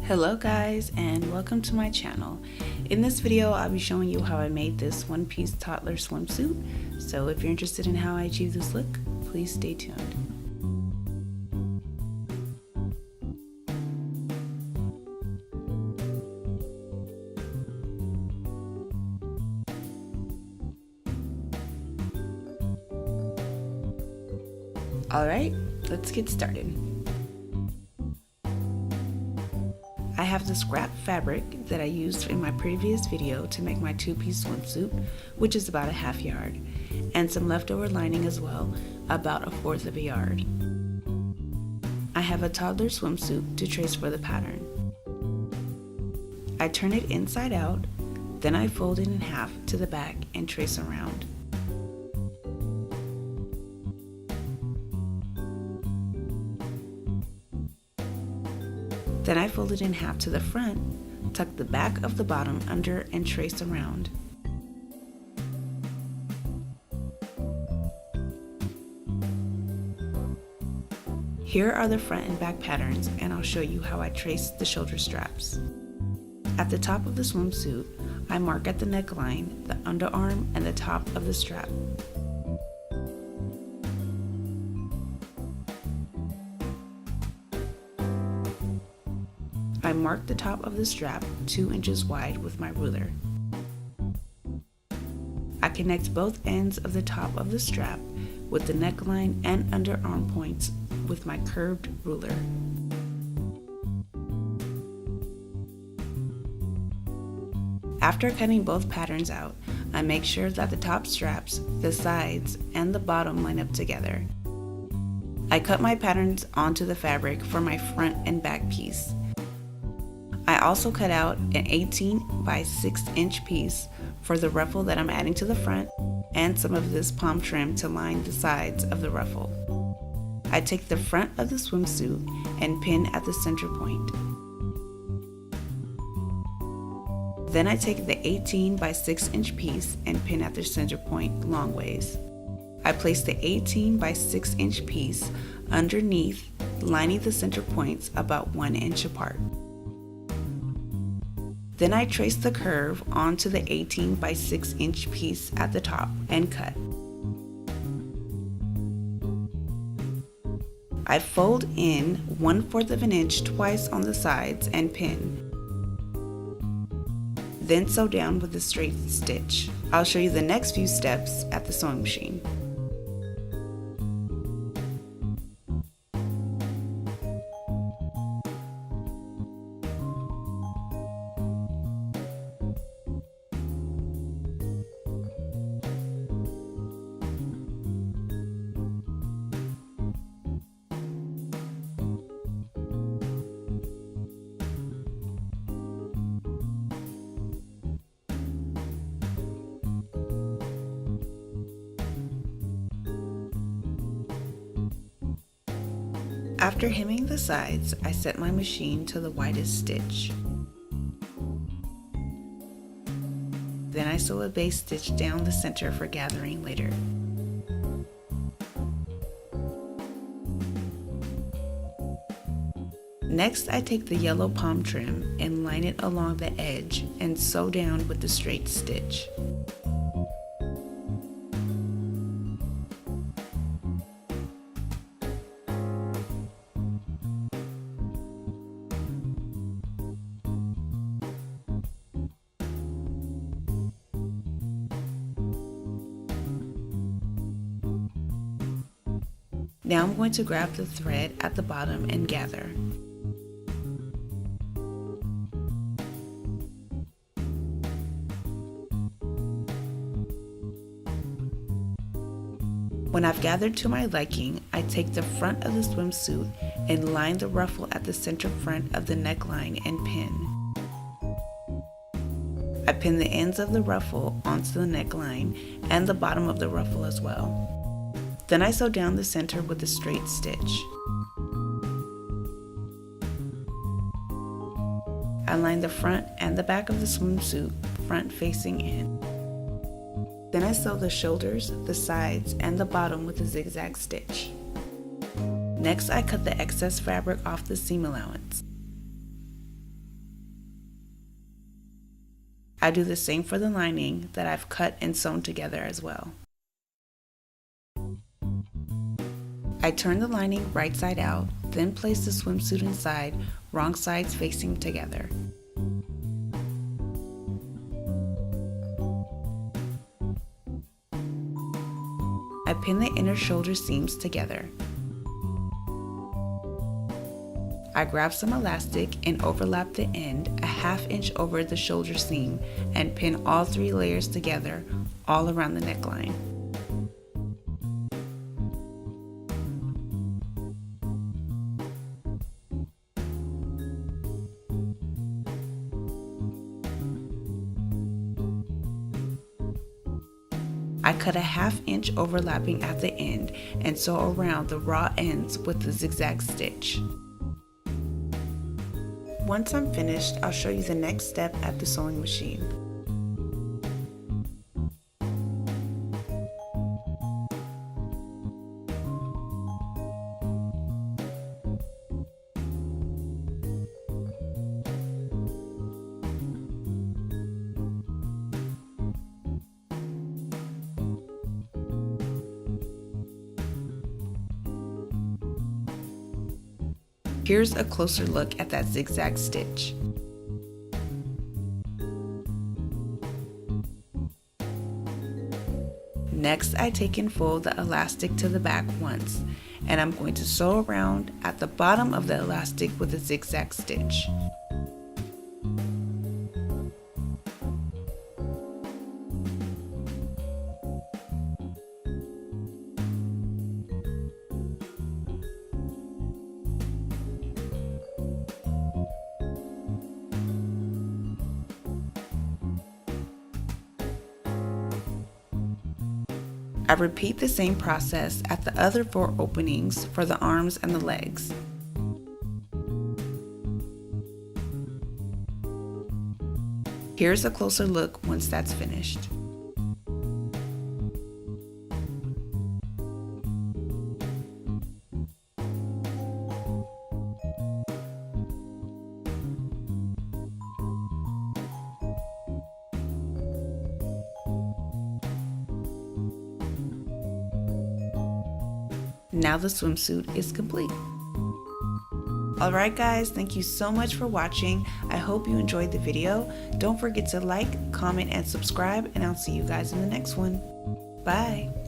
Hello guys, and welcome to my channel. In this video I'll be showing you how I made this one-piece toddler swimsuit. So if you're interested in how I achieve this look, please stay tuned. Alright, let's get started. I have the scrap fabric that I used in my previous video to make my two-piece swimsuit, which is about a half yard, and some leftover lining as well, about a fourth of a yard. I have a toddler swimsuit to trace for the pattern. I turn it inside out, then I fold it in half to the back and trace around. Then I fold it in half to the front, tuck the back of the bottom under and trace around. Here are the front and back patterns, and I'll show you how I trace the shoulder straps. At the top of the swimsuit, I mark at the neckline, the underarm, and the top of the strap. I mark the top of the strap 2 inches wide with my ruler. I connect both ends of the top of the strap with the neckline and underarm points with my curved ruler. After cutting both patterns out, I make sure that the top straps, the sides, and the bottom line up together. I cut my patterns onto the fabric for my front and back piece. I also cut out an 18 by 6 inch piece for the ruffle that I'm adding to the front, and some of this palm trim to line the sides of the ruffle. I take the front of the swimsuit and pin at the center point. Then I take the 18 by 6 inch piece and pin at the center point long ways. I place the 18 by 6 inch piece underneath, lining the center points about 1 inch apart. Then I trace the curve onto the 18 by 6 inch piece at the top and cut. I fold in 1/4 of an inch twice on the sides and pin. Then sew down with a straight stitch. I'll show you the next few steps at the sewing machine. After hemming the sides, I set my machine to the widest stitch. Then I sew a base stitch down the center for gathering later. Next, I take the yellow palm trim and line it along the edge and sew down with the straight stitch. Now I'm going to grab the thread at the bottom and gather. When I've gathered to my liking, I take the front of the swimsuit and line the ruffle at the center front of the neckline and pin. I pin the ends of the ruffle onto the neckline and the bottom of the ruffle as well. Then I sew down the center with a straight stitch. I line the front and the back of the swimsuit front facing in. Then I sew the shoulders, the sides, and the bottom with a zigzag stitch. Next, I cut the excess fabric off the seam allowance. I do the same for the lining that I've cut and sewn together as well. I turn the lining right side out, then place the swimsuit inside, wrong sides facing together. I pin the inner shoulder seams together. I grab some elastic and overlap the end a ½ inch over the shoulder seam and pin all 3 layers together all around the neckline. I cut a ½ inch overlapping at the end and sew around the raw ends with the zigzag stitch. Once I'm finished, I'll show you the next step at the sewing machine. Here's a closer look at that zigzag stitch. Next, I take and fold the elastic to the back once, and I'm going to sew around at the bottom of the elastic with a zigzag stitch. I repeat the same process at the other 4 openings for the arms and the legs. Here's a closer look once that's finished. Now the swimsuit is complete. Alright guys, thank you so much for watching. I hope you enjoyed the video. Don't forget to like, comment, and subscribe, and I'll see you guys in the next one. Bye!